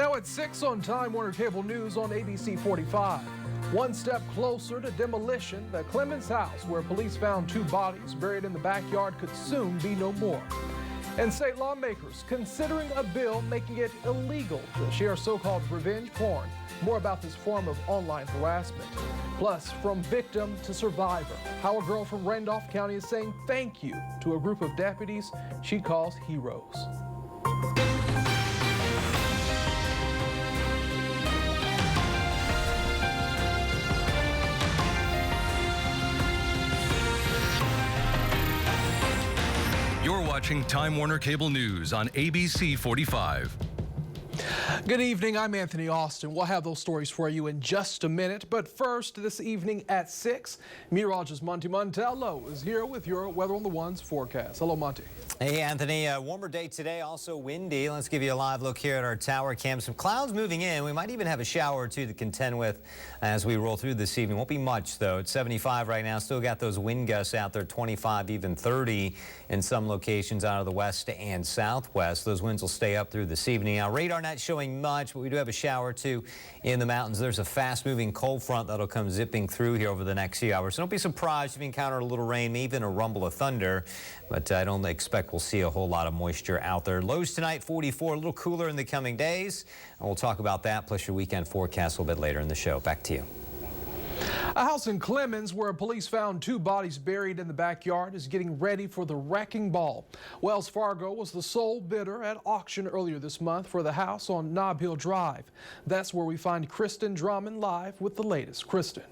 Now at 6 on Time Warner Cable News on ABC 45. One step closer to demolition, the Clemens house where police found 2 bodies buried in the backyard could soon be no more. And state lawmakers considering a bill making it illegal to share so-called revenge porn. More about this form of online harassment. Plus, from victim to survivor, how a girl from Randolph County is saying thank you to a group of deputies she calls heroes. You're watching Time Warner Cable News on ABC 45. Good evening, I'm Anthony Austin. We'll have those stories for you in just a minute. But first, this evening at 6, meteorologist Montello is here with your Weather on the Ones forecast. Hello, Monte. Hey, Anthony. A warmer day today, also windy. Let's give you a live look here at our tower cam. Some clouds moving in. We might even have a shower or two to contend with as we roll through this evening. Won't be much, though. It's 75 right now. Still got those wind gusts out there, 25, even 30 in some locations out of the west and southwest. Those winds will stay up through this evening. Now, radar not showing much, but we do have a shower or two in the mountains. There's a fast-moving cold front that'll come zipping through here over the next few hours. So don't be surprised if you encounter a little rain, maybe even a rumble of thunder. But I don't expect we'll see a whole lot of moisture out there. Lows tonight, 44, a little cooler in the coming days. And we'll talk about that, plus your weekend forecast a little bit later in the show. Back to you. A house in Clemens where police found 2 bodies buried in the backyard is getting ready for the wrecking ball. Wells Fargo was the sole bidder at auction earlier this month for the house on Nob Hill Drive. That's where we find Cristen Drummond live with the latest. Cristen.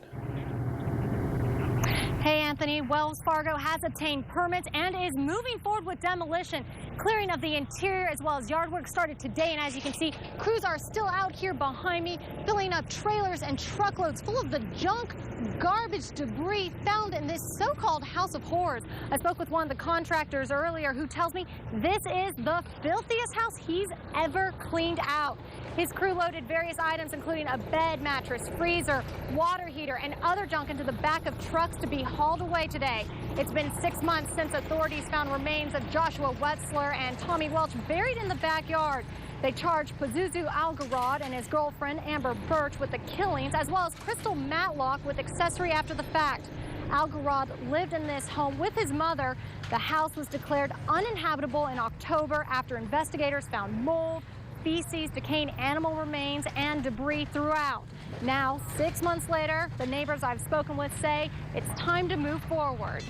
Hey, Anthony. Wells Fargo has obtained permits and is moving forward with demolition. Clearing of the interior as well as yard work started today, and as you can see, crews are still out here behind me filling up trailers and truckloads full of the junk, garbage, debris found in this so-called house of horrors. I spoke with one of the contractors earlier who tells me this is the filthiest house he's ever cleaned out. His crew loaded various items including a bed, mattress, freezer, water heater, and other junk into the back of trucks to be hauled away today. It's been 6 months since authorities found remains of Joshua Wetzler and Tommy Welch buried in the backyard. They charged Pazuzu Algarad and his girlfriend Amber Birch with the killings, as well as Crystal Matlock with accessory after the fact. Algarad lived in this home with his mother. The house was declared uninhabitable in October after investigators found mold, feces, decaying animal remains, and debris throughout. Now, 6 months later, the neighbors I've spoken with say it's time to move forward.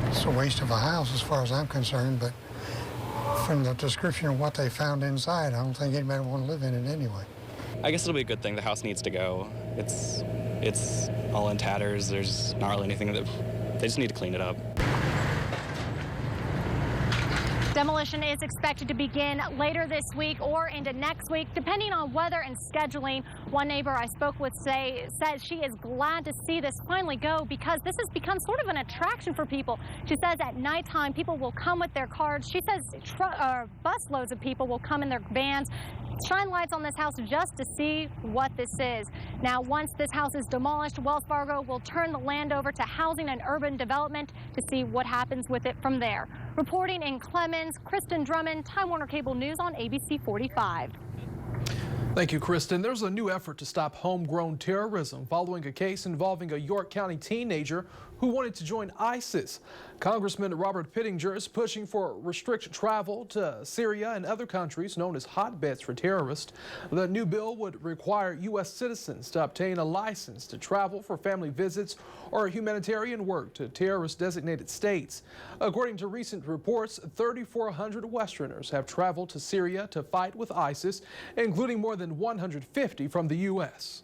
It's a waste of a house as far as I'm concerned, but from the description of what they found inside, I don't think anybody would want to live in it anyway. I guess it'll be a good thing. The house needs to go. It's all in tatters. There's not really anything that they just need to clean it up. Demolition is expected to begin later this week or into next week, depending on weather and scheduling. One neighbor I spoke with says she is glad to see this finally go because this has become sort of an attraction for people. She says at nighttime people will come with their cars. She says busloads of people will come in their vans, shine lights on this house just to see what this is. Now, once this house is demolished, Wells Fargo will turn the land over to Housing and Urban Development to see what happens with it from there. Reporting in Clemens, Cristen Drummond, Time Warner Cable News on ABC 45. Thank you, Cristen. There's a new effort to stop homegrown terrorism following a case involving a York County teenager who wanted to join ISIS. Congressman Robert Pittenger is pushing for restricted travel to Syria and other countries known as hotbeds for terrorists. The new bill would require U.S. citizens to obtain a license to travel for family visits or humanitarian work to terrorist-designated states. According to recent reports, 3,400 Westerners have traveled to Syria to fight with ISIS, including more than 150 from the U.S.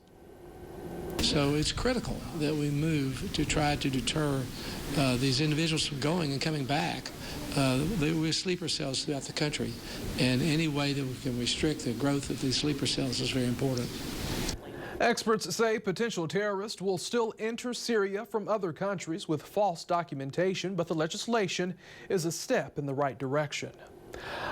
So it's critical that we move to try to deter these individuals from going and coming back. We sleeper cells throughout the country, and any way that we can restrict the growth of these sleeper cells is very important. Experts say potential terrorists will still enter Syria from other countries with false documentation, but the legislation is a step in the right direction.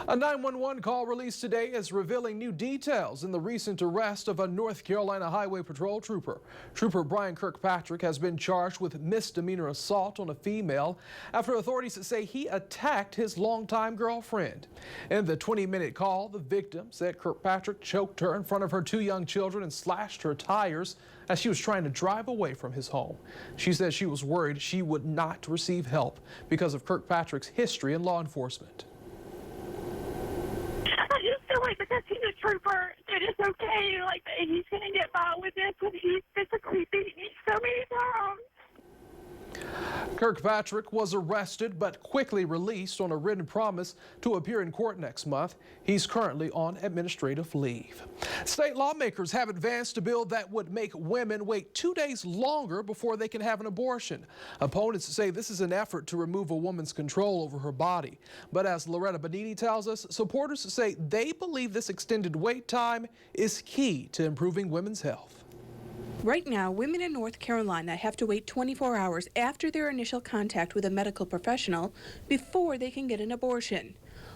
A 911 call released today is revealing new details in the recent arrest of a North Carolina Highway Patrol trooper. Trooper Brian Kirkpatrick has been charged with misdemeanor assault on a female after authorities say he attacked his longtime girlfriend. In the 20-minute call, the victim said Kirkpatrick choked her in front of her 2 young children and slashed her tires as she was trying to drive away from his home. She said she was worried she would not receive help because of Kirkpatrick's history in law enforcement. I just feel like because he's a trooper, that it's okay, like, he's going to get by with this, and he's physically beaten me so many times. Kirkpatrick was arrested but quickly released on a written promise to appear in court next month. He's currently on administrative leave. State lawmakers have advanced a bill that would make women wait 2 days longer before they can have an abortion. Opponents say this is an effort to remove a woman's control over her body. But as Loretta Beniti tells us, supporters say they believe this extended wait time is key to improving women's health. Right now, women in North Carolina have to wait 24 hours after their initial contact with a medical professional before they can get an abortion.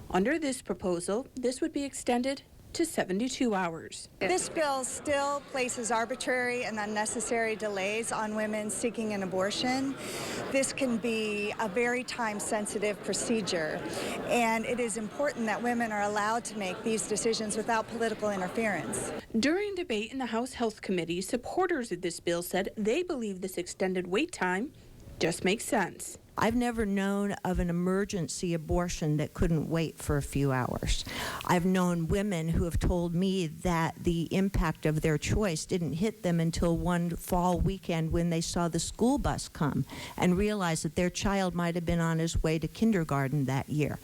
Under this proposal, this would be extended to 72 hours. This bill still places arbitrary and unnecessary delays on women seeking an abortion. This can be a very time-sensitive procedure, and it is important that women are allowed to make these decisions without political interference. During debate in the House Health Committee, supporters of this bill said they believe this extended wait time just makes sense. I've never known of an emergency abortion that couldn't wait for a few hours. I've known women who have told me that the impact of their choice didn't hit them until one fall weekend when they saw the school bus come and realized that their child might have been on his way to kindergarten that year.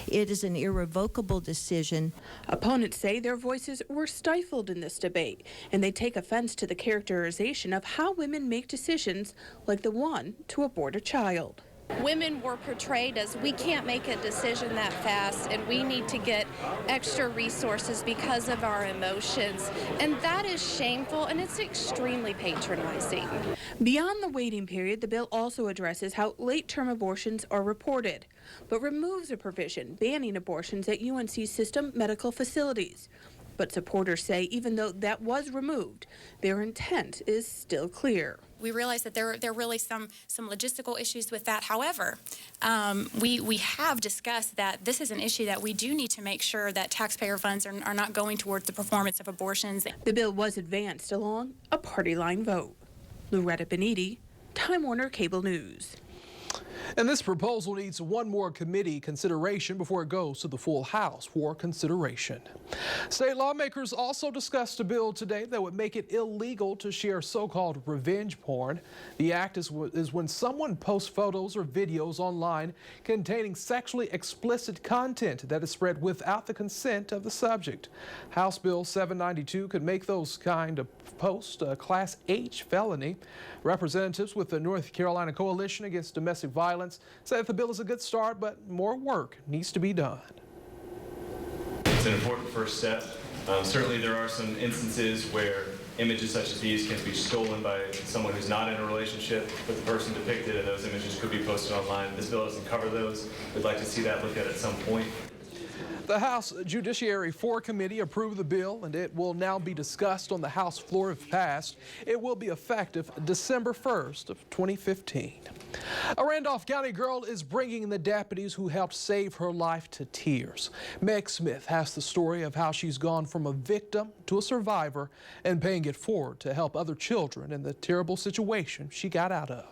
It is an irrevocable decision. Opponents say their voices were stifled in this debate, and they take offense to the characterization of how women make decisions like the one to abort a child. Women were portrayed as we can't make a decision that fast and we need to get extra resources because of our emotions. And that is shameful and it's extremely patronizing. Beyond the waiting period, the bill also addresses how late-term abortions are reported, but removes a provision banning abortions at UNC system medical facilities. But supporters say even though that was removed, their intent is still clear. We realize that there are really some logistical issues with that. However, we have discussed that this is an issue that we do need to make sure that taxpayer funds are not going towards the performance of abortions. The bill was advanced along a party line vote. Loretta Beniti, Time Warner Cable News. And this proposal needs one more committee consideration before it goes to the full House for consideration. State lawmakers also discussed a bill today that would make it illegal to share so-called revenge porn. The act is when someone posts photos or videos online containing sexually explicit content that is spread without the consent of the subject. House Bill 792 could make those kind of posts a Class H felony. Representatives with the North Carolina Coalition Against Domestic Violence say that the bill is a good start, but more work needs to be done. It's an important first step. Certainly there are some instances where images such as these can be stolen by someone who's not in a relationship with the person depicted, and those images could be posted online. This bill doesn't cover those. We'd like to see that looked at some point. The House Judiciary 4 Committee approved the bill, and it will now be discussed on the House floor if passed. It will be effective December 1st of 2015. A Randolph County girl is bringing the deputies who helped save her life to tears. Meg Smith has the story of how she's gone from a victim to a survivor and paying it forward to help other children in the terrible situation she got out of.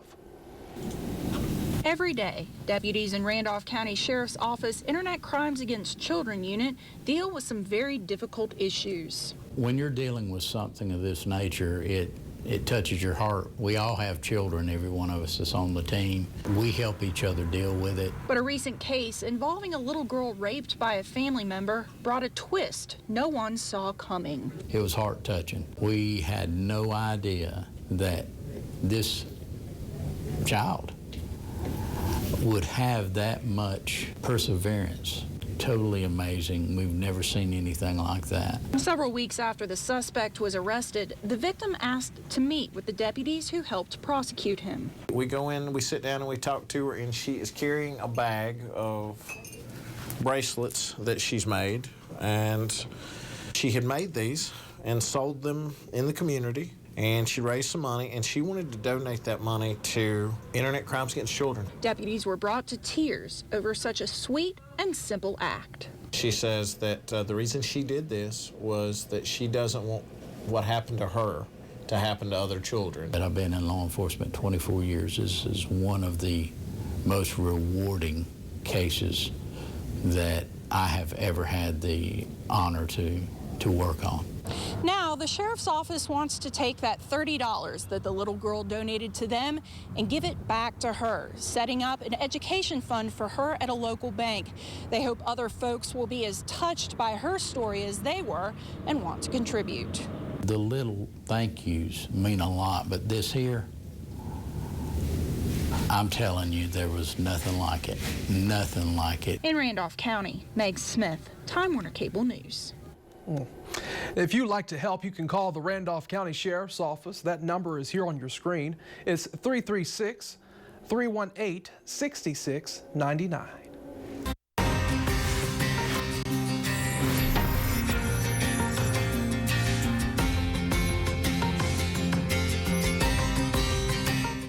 Every day, deputies in Randolph County Sheriff's Office Internet Crimes Against Children Unit deal with some very difficult issues. When you're dealing with something of this nature, it touches your heart. We all have children, every one of us that's on the team. We help each other deal with it. But a recent case involving a little girl raped by a family member brought a twist no one saw coming. It was heart-touching. We had no idea that this child would have that much perseverance. Totally amazing. We've never seen anything like that. Several weeks after the suspect was arrested, the victim asked to meet with the deputies who helped prosecute him. We go in, we sit down, and we talk to her, and she is carrying a bag of bracelets that she's made, and she had made these and sold them in the community, and she raised some money, and she wanted to donate that money to Internet Crimes Against Children. Deputies were brought to tears over such a sweet and simple act. She says that the reason she did this was that she doesn't want what happened to her to happen to other children. I've been in law enforcement 24 years. This is one of the most rewarding cases that I have ever had the honor to work on. Now, the sheriff's office wants to take that $30 that the little girl donated to them and give it back to her, setting up an education fund for her at a local bank. They hope other folks will be as touched by her story as they were and want to contribute. The little thank yous mean a lot, but this here, I'm telling you, there was nothing like it. Nothing like it. In Randolph County, Meg Smith, Time Warner Cable News. If you'd like to help, you can call the Randolph County Sheriff's Office. That number is here on your screen. It's 336-318-6699.